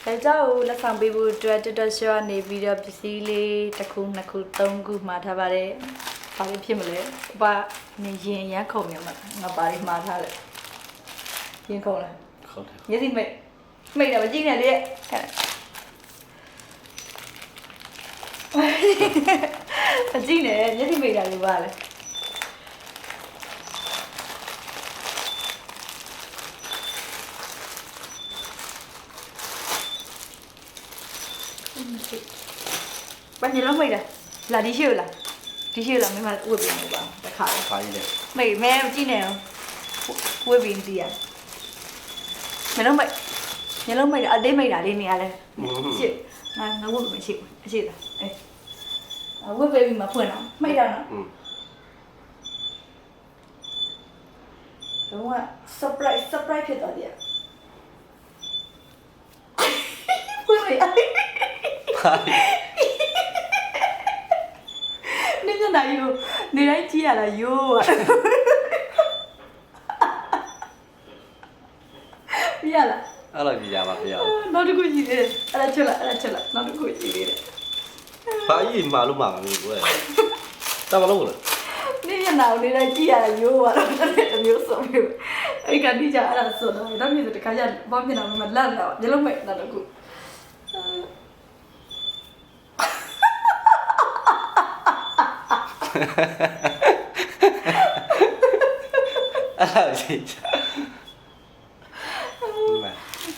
ယောက်ျားကိုလက်ဆောင်ပေးဖို့အတွက်တက်တက်ရှော့နေပြီးတော့ပစ္စည်းလေးတစ်ခုနှစ်ခုသုံးခုမှာထားပါတယ်။ဘာလို့ဖြစ်မလဲ။ဘာနေရင်ရမ်းခုံနေမှာငါဘာလေးမှာထားလဲ။ရင်ခုံလား။ဟုတ်တယ်မျက်စိမိတ်တော့မကြည့်နဲ့လေ။အကြည့်နဲ့မျက်စိမိတ်တာလို့ပါလေ။ဘာညလုံးမိတ်တာလာဒီရှိရလားဒီရှိရလားမင်းမဝတ်ပြီးနေပါတခါ ခါကြီးလေ မိတ်မဲကြည့်နေအောင်ဝတ်ပြီးကြည့်ရမလုံးမိတ်ညလုံးမိတ်အသေးမိတ်တာလေးနေရလဲရှိငါဝတ်ပြီးမရှိဘူးအရှိလားအဲဝတ်ပြီးမှဖွင့်တော့မိတ်တာနော်တော့ surprise ဖြစ်သွားတယ်ဖွင့်ရနေကနာယူနေတိုင်းကြည့်ရလားယိုးပြရလား အဲ့လိုကြည့်ကြပါဗျာ နောက်တစ်ခုကြည့်သေးတယ်အဲ့ဒါချက်လားနောက်တစ်ခုကြည့်သေးတယ် ဘာကြီးမာလို့မှာမလို့ကွယ်တမလို့လား နေရနာနေတိုင်းကြည့်ရလားယိုးတော့တစ်မျိုးစုံပြီအဲ့ကတိကျအဲ့ဒါဆိုတော့တော့မြေတခါကျဘာဖြစ်နေမှာလန့်တော့ညလုံးမဲ့နောက်တစ်ခုအဲ့လိုကြည့်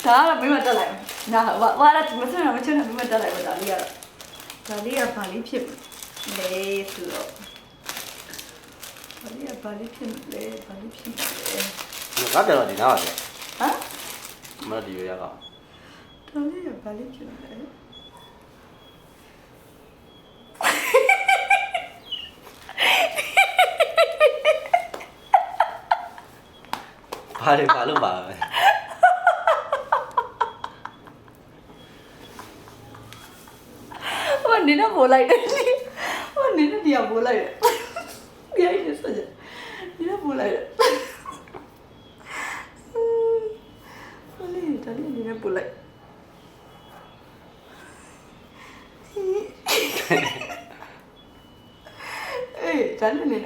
ဒါကတော့မင်းမတက်လိုက်ဘူးနာဝါရမစမ်းမချင်မင်းမတက်လိုက်ဘူးဒါလေးကဘာလေးဖြစ်လဲဆိုတော့ဘာလေးဖြစ်လဲ ငါပြန်တော့ဒီနားပါလေ ဟမ် မဒီရရက ဒါလေးကဘာလေးဖြစ်လဲ ဘာလဲဘာလို့ပါလဲ ဟိုနေတော့ပို့လိုက်တယ်ဟိုနေတော့ဒီကပို့လိုက်တယ်ပြိုင်နေစကြဒီတော့ပို့လိုက်တယ်ဟိုလေဒါလေးနေတော့ပို့လိုက်အေးဒါလေးနေ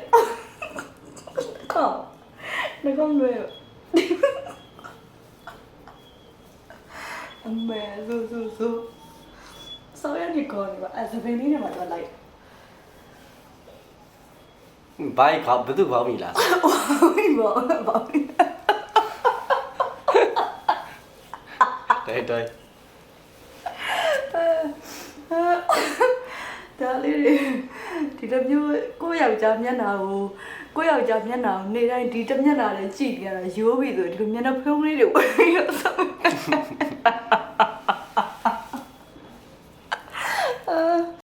ကောငါကောင်းလို့အမေဇူဆောင်းရနေကောနေပါအဲ့စပင်းလေးနဲ့မှတော့လိုက် ဘိုင်ခေါဘယ်သူခေါမီလား ဝိဘောဘာ တဲ့တဲ့ ဒါလေးဒီတစ်မျိုးကိုယ့်ယောက်ျားမျက်နှာကိုနေတိုင်းဒီတစ်မျက်နှာလေးကြည့်ပြရတာရိုးပြီဆိုဒီလိုမျက်နှာဖုံးလေးတွေဝယ်ပြီးတော့